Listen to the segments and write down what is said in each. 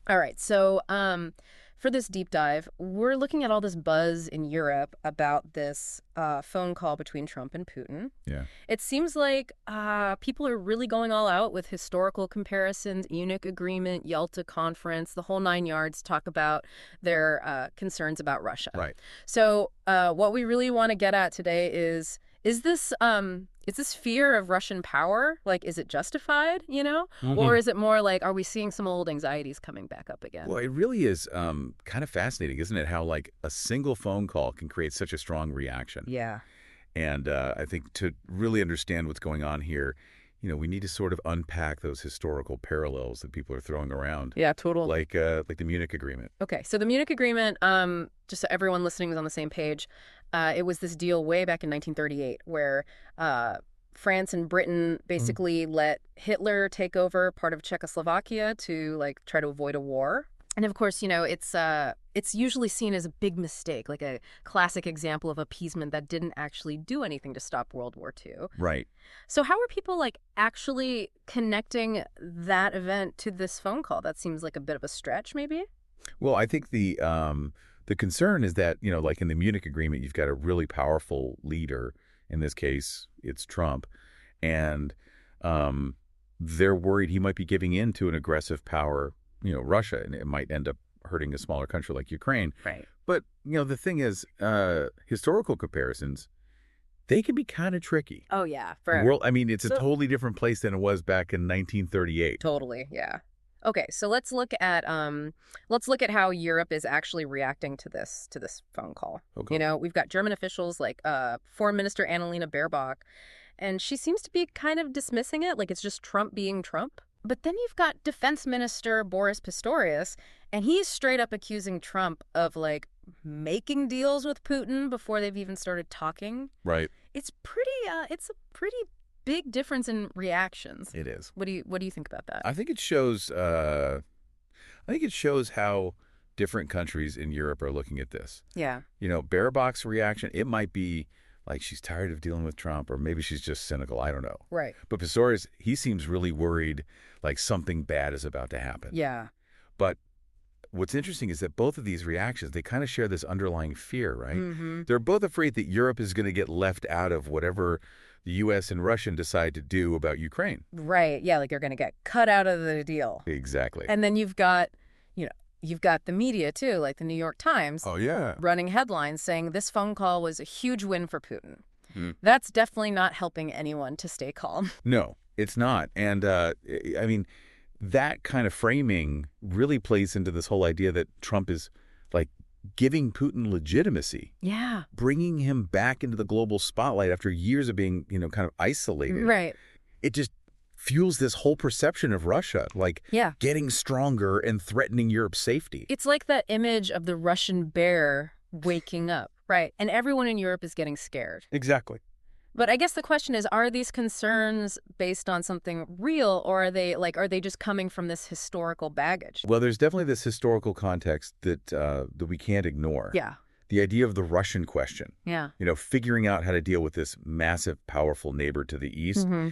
All right. So, for this deep dive, we're looking at all this buzz in Europe about this phone call between Trump and Putin. Yeah. It seems like people are really going all out with historical comparisons, Munich Agreement, Yalta Conference, the whole nine yards, talk about their concerns about Russia. Right. So, what we really want to get at today is this fear of Russian power, like, is it justified, Or Hmm. is it more like, are we seeing some old anxieties coming back up again? Well, it really is kind of fascinating, isn't it? How like a single phone call can create such a strong reaction. Yeah. And I think to really understand what's going on here, we need to sort of unpack those historical parallels that people are throwing around, Yeah, total. like the Munich Agreement. Okay, so the Munich Agreement, just so everyone listening is on the same page, it was this deal way back in 1938 where France and Britain basically let Hitler take over part of Czechoslovakia to like try to avoid a war. And of course, it's usually seen as a big mistake, like a classic example of appeasement that didn't actually do anything to stop World War II. Right. So how are people like actually connecting that event to this phone call? That seems like a bit of a stretch, maybe? Well, I think the concern is that, like in the Munich Agreement, you've got a really powerful leader. In this case, it's Trump. And they're worried he might be giving in to an aggressive power, Russia, and it might end up hurting a smaller country like Ukraine. Right. But, the thing is, historical comparisons, they can be kind of tricky. Oh, yeah. I mean, it's a So- totally different place than it was back in 1938. Totally, yeah. Okay, so let's look at how Europe is actually reacting to this phone call. Okay. We've got German officials like Foreign Minister Annalena Baerbock, and she seems to be kind of dismissing it, like it's just Trump being Trump. But then you've got Defense Minister Boris Pistorius, and he's straight up accusing Trump of like making deals with Putin before they've even started talking. Right. It's a pretty big difference in reactions. It is. What do you think about that? I think it shows. I think it shows how different countries in Europe are looking at this. Yeah. Baerbock's reaction, it might be like she's tired of dealing with Trump, or maybe she's just cynical. I don't know. Right. But Pistorius, he seems really worried, like something bad is about to happen. Yeah. But what's interesting is that both of these reactions, they kind of share this underlying fear, right? Mm-hmm. They're both afraid that Europe is going to get left out of whatever the U.S. and Russian decide to do about Ukraine. Right. Yeah, like you're going to get cut out of the deal. Exactly. And then you've got the media too, like the New York Times, Oh, yeah. running headlines saying this phone call was a huge win for Putin. Hmm. That's definitely not helping anyone to stay calm. No, it's not. And I mean, that kind of framing really plays into this whole idea that Trump is like giving Putin legitimacy, Yeah. bringing him back into the global spotlight after years of being, kind of isolated. Right. It just fuels this whole perception of Russia, like Yeah. getting stronger and threatening Europe's safety. It's like that image of the Russian bear waking up. Right. And everyone in Europe is getting scared. Exactly. But I guess the question is, are these concerns based on something real, or are they just coming from this historical baggage? Well, there's definitely this historical context that we can't ignore. Yeah. The idea of the Russian question, Yeah. figuring out how to deal with this massive, powerful neighbor to the east. Mm-hmm.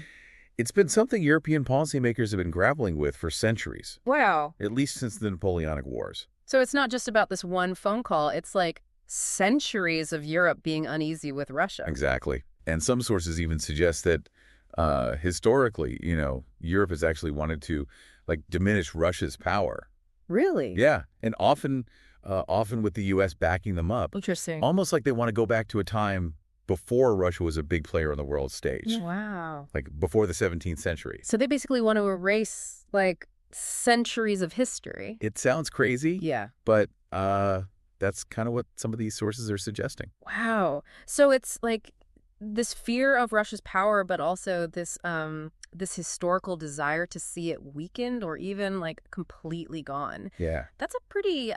It's been something European policymakers have been grappling with for centuries, Wow. at least since the Napoleonic Wars. So it's not just about this one phone call. It's like centuries of Europe being uneasy with Russia. Exactly. And some sources even suggest that historically, Europe has actually wanted to like diminish Russia's power. Really? Yeah. And often with the U.S. backing them up, Interesting. almost like they want to go back to a time before Russia was a big player on the world stage, Wow. like before the 17th century. So they basically want to erase like centuries of history. It sounds crazy, Yeah. but that's kind of what some of these sources are suggesting. Wow. So it's like this fear of Russia's power, but also this historical desire to see it weakened or even like completely gone. Yeah, That's a pretty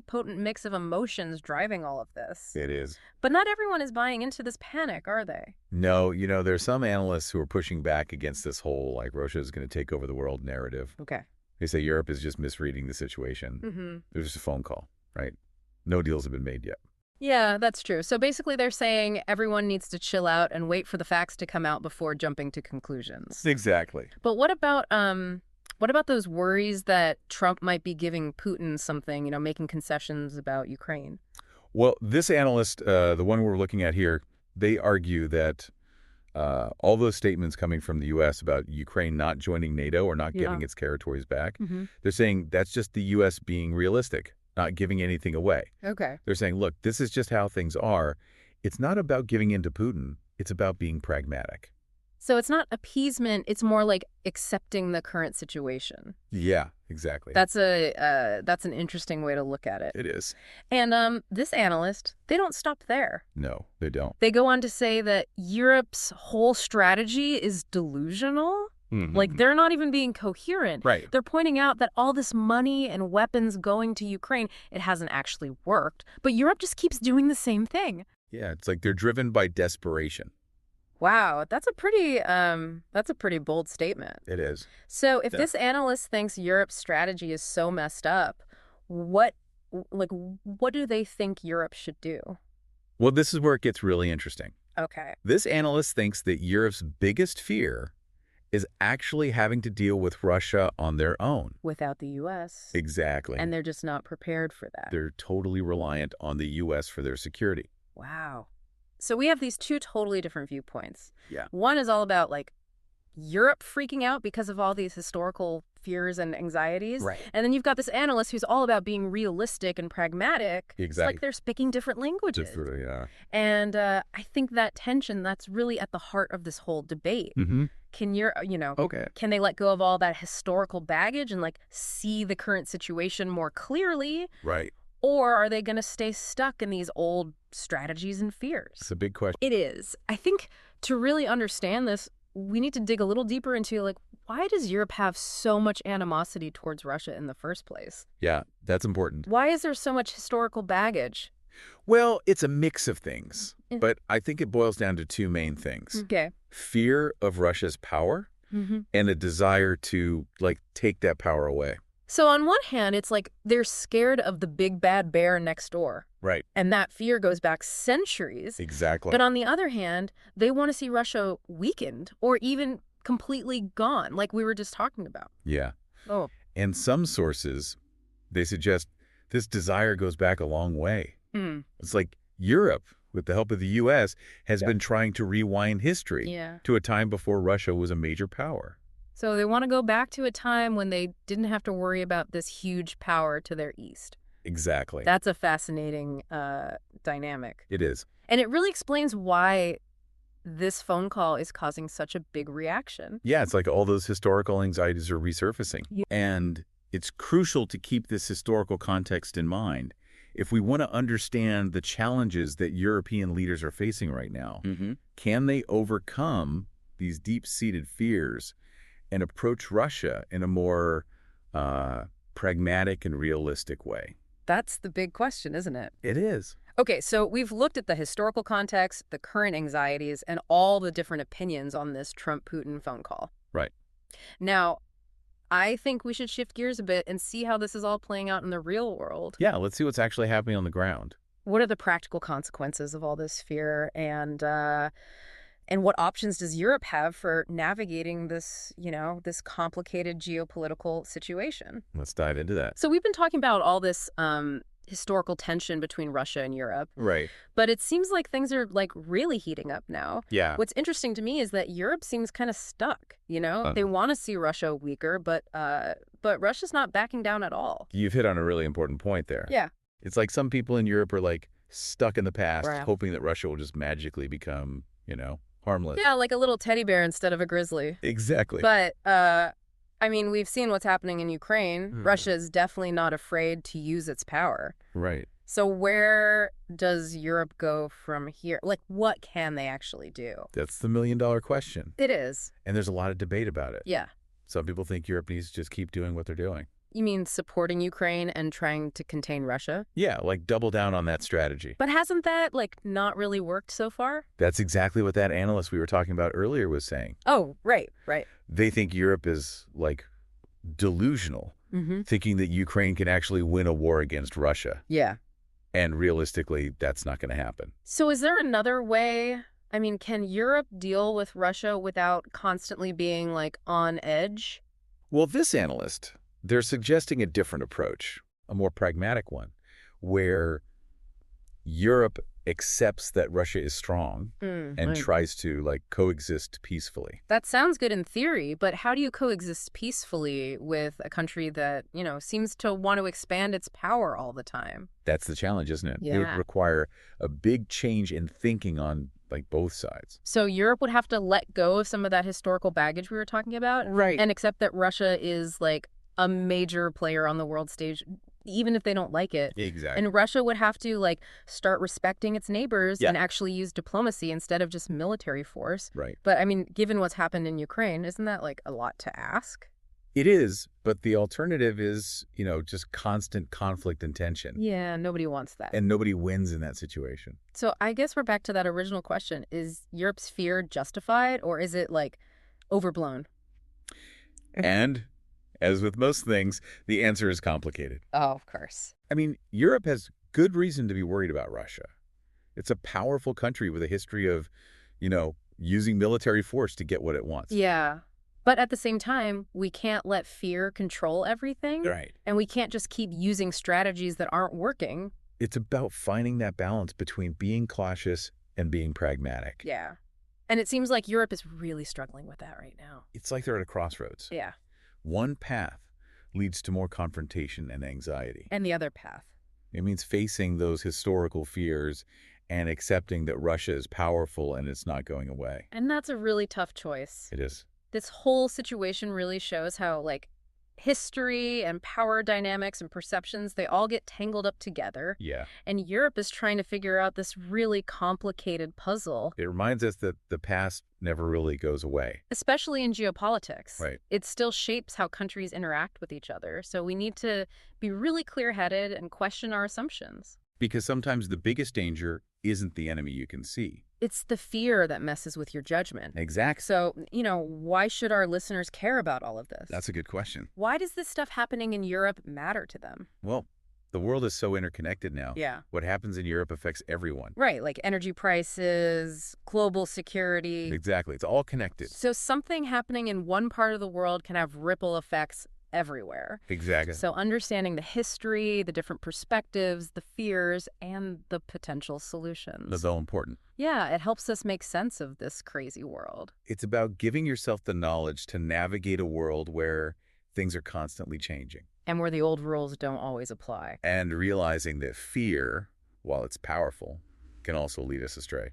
potent mix of emotions driving all of this. it is. But not everyone is buying into this panic, are they? No, there's some analysts who are pushing back against this whole, like, Russia is going to take over the world narrative. Okay. They say Europe is just misreading the situation. Mm-hmm. There's just a phone call, right? No deals have been made yet. Yeah, that's true. So basically they're saying everyone needs to chill out and wait for the facts to come out before jumping to conclusions. Exactly. But what about What about those worries that Trump might be giving Putin something, making concessions about Ukraine? Well, this analyst, the one we're looking at here, they argue that all those statements coming from the U.S. about Ukraine not joining NATO or not getting its territories back, they're saying that's just the U.S. being realistic, not giving anything away. Okay. They're saying, look, this is just how things are. It's not about giving in to Putin. It's about being pragmatic. So it's not appeasement, it's more like accepting the current situation. Yeah, exactly. That's an interesting way to look at it. It is. And this analyst, they don't stop there. No, they don't. They go on to say that Europe's whole strategy is delusional. Like, they're not even being coherent. Right. They're pointing out that all this money and weapons going to Ukraine, it hasn't actually worked. But Europe just keeps doing the same thing. Yeah, it's like they're driven by desperation. Wow, that's a pretty bold statement. It is. So if this analyst thinks Europe's strategy is so messed up, what do they think Europe should do? Well, this is where it gets really interesting. Okay. This analyst thinks that Europe's biggest fear is actually having to deal with Russia on their own. Without the U.S. Exactly. And they're just not prepared for that. They're totally reliant on the U.S. for their security. Wow. So we have these two totally different viewpoints. Yeah. One is all about, like, Europe freaking out because of all these historical fears and anxieties. Right. And then you've got this analyst who's all about being realistic and pragmatic. Exactly. It's like they're speaking different languages. Yeah. And I think that tension, that's really at the heart of this whole debate. Can can they let go of all that historical baggage and, like, see the current situation more clearly? Right. Or are they going to stay stuck in these old strategies and fears? It's a big question. It is. I think to really understand this, we need to dig a little deeper into, like, why does Europe have so much animosity towards Russia in the first place? Yeah, that's important. Why is there so much historical baggage? Well, it's a mix of things, but I think it boils down to two main things. Okay. Fear of Russia's power and a desire to, like, take that power away. So on one hand, it's like they're scared of the big bad bear next door. Right. And that fear goes back centuries. Exactly. But on the other hand, they want to see Russia weakened or even completely gone, like we were just talking about. Yeah. Oh. And some sources, they suggest this desire goes back a long way. It's like Europe, with the help of the U.S., has been trying to rewind history to a time before Russia was a major power. So they want to go back to a time when they didn't have to worry about this huge power to their east. Exactly. That's a fascinating dynamic. It is. And it really explains why this phone call is causing such a big reaction. Yeah, it's like all those historical anxieties are resurfacing. Yeah. And it's crucial to keep this historical context in mind. If we want to understand the challenges that European leaders are facing right now, can they overcome these deep-seated fears and approach Russia in a more pragmatic and realistic way? That's the big question, isn't it? It is. Okay, so we've looked at the historical context, the current anxieties, and all the different opinions on this Trump-Putin phone call. Right. Now, I think we should shift gears a bit and see how this is all playing out in the real world. Yeah, let's see what's actually happening on the ground. What are the practical consequences of all this fear, and what options does Europe have for navigating this, this complicated geopolitical situation? Let's dive into that. So we've been talking about all this historical tension between Russia and Europe. Right. But it seems like things are, like, really heating up now. Yeah. What's interesting to me is that Europe seems kind of stuck, They want to see Russia weaker, but Russia's not backing down at all. You've hit on a really important point there. Yeah. It's like some people in Europe are, like, stuck in the past, hoping that Russia will just magically become, harmless. Yeah, like a little teddy bear instead of a grizzly. Exactly. But, we've seen what's happening in Ukraine. Russia is definitely not afraid to use its power. Right. So where does Europe go from here? Like, what can they actually do? That's the million-dollar question. It is. And there's a lot of debate about it. Yeah. Some people think Europe needs to just keep doing what they're doing. You mean supporting Ukraine and trying to contain Russia? Yeah, like double down on that strategy. But hasn't that, like, not really worked so far? That's exactly what that analyst we were talking about earlier was saying. Oh, right. They think Europe is, like, delusional, thinking that Ukraine can actually win a war against Russia. Yeah. And realistically, that's not going to happen. So is there another way? Can Europe deal with Russia without constantly being, like, on edge? Well, this analyst, they're suggesting a different approach, a more pragmatic one, where Europe accepts that Russia is strong and Right. tries to, like, coexist peacefully. That sounds good in theory, but how do you coexist peacefully with a country that, seems to want to expand its power all the time? That's the challenge, isn't it? It would Yeah. require a big change in thinking on, like, both sides. So Europe would have to let go of some of that historical baggage we were talking about Right. and accept that Russia is like a major player on the world stage, even if they don't like it. Exactly. And Russia would have to like start respecting its neighbors Yeah. and actually use diplomacy instead of just military force. Right. But I mean, given what's happened in Ukraine, isn't that like a lot to ask? It is, but the alternative is, just constant conflict and tension. Yeah, nobody wants that. And nobody wins in that situation. So I guess we're back to that original question. Is Europe's fear justified or is it like overblown? And, as with most things, the answer is complicated. Oh, of course. I mean, Europe has good reason to be worried about Russia. It's a powerful country with a history of, using military force to get what it wants. Yeah. But at the same time, we can't let fear control everything. Right. And we can't just keep using strategies that aren't working. It's about finding that balance between being cautious and being pragmatic. Yeah. And it seems like Europe is really struggling with that right now. It's like they're at a crossroads. Yeah. One path leads to more confrontation and anxiety. And the other path. It means facing those historical fears and accepting that Russia is powerful and it's not going away. And that's a really tough choice. It is. This whole situation really shows how, like, history and power dynamics and perceptions, they all get tangled up together. Yeah. And Europe is trying to figure out this really complicated puzzle. It reminds us that the past never really goes away. Especially in geopolitics. Right. It still shapes how countries interact with each other. So we need to be really clear-headed and question our assumptions. Because sometimes the biggest danger isn't the enemy you can see. It's the fear that messes with your judgment. Exactly. So, why should our listeners care about all of this? That's a good question. Why does this stuff happening in Europe matter to them? Well, the world is so interconnected now. Yeah. What happens in Europe affects everyone. Right, like energy prices, global security. Exactly. It's all connected. So something happening in one part of the world can have ripple effects everywhere. Exactly. So understanding the history, the different perspectives, the fears, and the potential solutions. That's all important. Yeah, it helps us make sense of this crazy world. It's about giving yourself the knowledge to navigate a world where things are constantly changing. And where the old rules don't always apply. And realizing that fear, while it's powerful, can also lead us astray.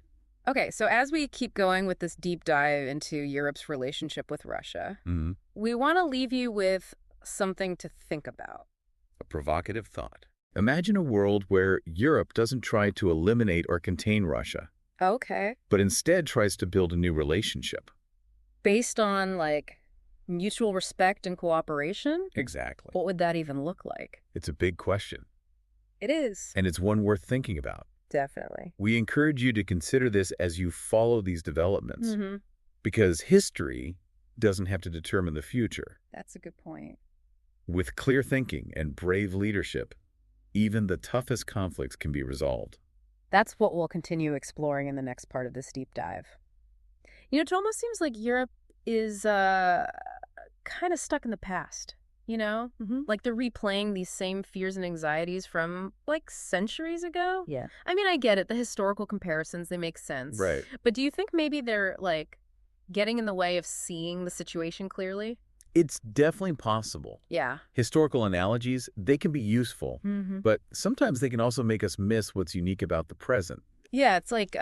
Okay, so as we keep going with this deep dive into Europe's relationship with Russia, we want to leave you with something to think about. A provocative thought. Imagine a world where Europe doesn't try to eliminate or contain Russia, Okay. but instead tries to build a new relationship. Based on, like, mutual respect and cooperation? Exactly. What would that even look like? It's a big question, It is. and it's one worth thinking about. Definitely. We encourage you to consider this as you follow these developments, because history doesn't have to determine the future. That's a good point. With clear thinking and brave leadership, even the toughest conflicts can be resolved. That's what we'll continue exploring in the next part of this deep dive. It almost seems like Europe is kind of stuck in the past, Like they're replaying these same fears and anxieties from, like, centuries ago. Yeah. I mean, I get it. The historical comparisons, they make sense. Right. But do you think maybe they're, like, getting in the way of seeing the situation clearly? It's definitely possible. Yeah. Historical analogies, they can be useful, Mm-hmm. but sometimes they can also make us miss what's unique about the present. Yeah, it's like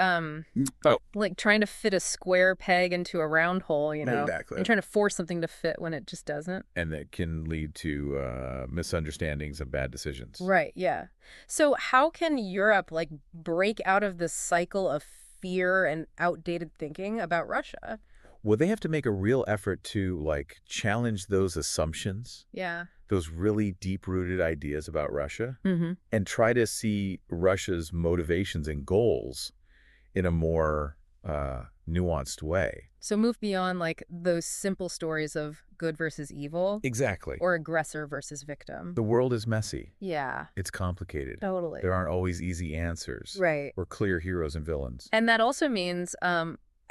like trying to fit a square peg into a round hole, Exactly. and trying to force something to fit when it just doesn't. And that can lead to misunderstandings and bad decisions. Right, yeah. So how can Europe, like, break out of this cycle of fear and outdated thinking about Russia? Well, they have to make a real effort to, like, challenge those assumptions, Yeah. those really deep-rooted ideas about Russia, Mm-hmm. and try to see Russia's motivations and goals in a more nuanced way. So move beyond, like, those simple stories of good versus evil Exactly. or aggressor versus victim. The world is messy. Yeah, It's complicated. totally. There aren't always easy answers Right. or clear heroes and villains. And that also means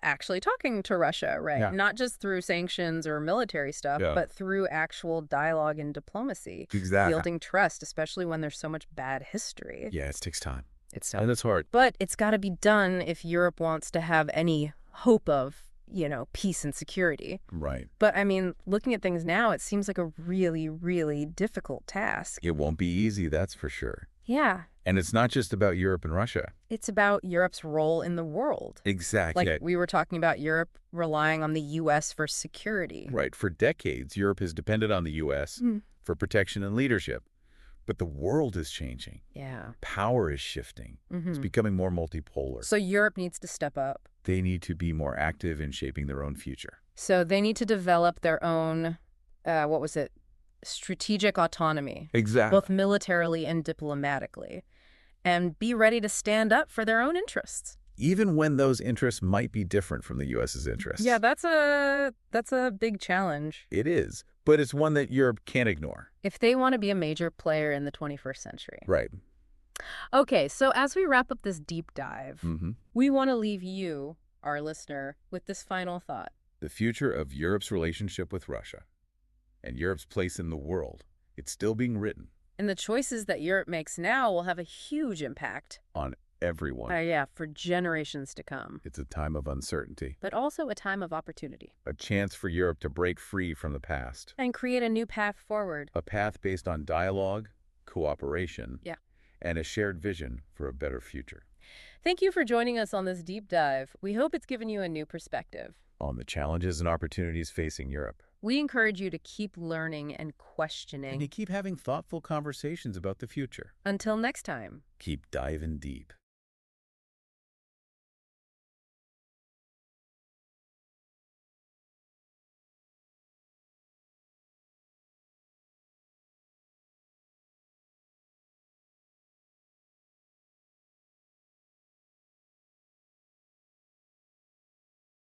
actually talking to Russia, right? Yeah. Not just through sanctions or military stuff, Yeah. but through actual dialogue and diplomacy. Exactly. Building trust, especially when there's so much bad history. Yeah, it takes time. It's And it's hard. But it's got to be done if Europe wants to have any hope of, peace and security. Right. But, I mean, looking at things now, it seems like a really, really difficult task. It won't be easy, that's for sure. Yeah. And it's not just about Europe and Russia. It's about Europe's role in the world. Exactly. Like we were talking about Europe relying on the U.S. for security. Right. For decades, Europe has depended on the U.S. For protection and leadership. But the world is changing. Yeah. Power is shifting. It's becoming more multipolar. So Europe needs to step up. They need to be more active in shaping their own future. So they need to develop their own, strategic autonomy. Exactly. Both militarily and diplomatically. And be ready to stand up for their own interests. Even when those interests might be different from the U.S.'s interests. Yeah, that's a big challenge. It is. But it's one that Europe can't ignore. If they want to be a major player in the 21st century. Right. Okay, so as we wrap up this deep dive, we want to leave you, our listener, with this final thought. The future of Europe's relationship with Russia and Europe's place in the world, it's still being written. And the choices that Europe makes now will have a huge impact. On everyone. For generations to come. It's a time of uncertainty. But also a time of opportunity. A chance for Europe to break free from the past. And create a new path forward. A path based on dialogue, cooperation, and a shared vision for a better future. Thank you for joining us on this deep dive. We hope it's given you a new perspective On the challenges and opportunities facing Europe. We encourage you to keep learning and questioning. And to keep having thoughtful conversations about the future. Until next time. Keep diving deep.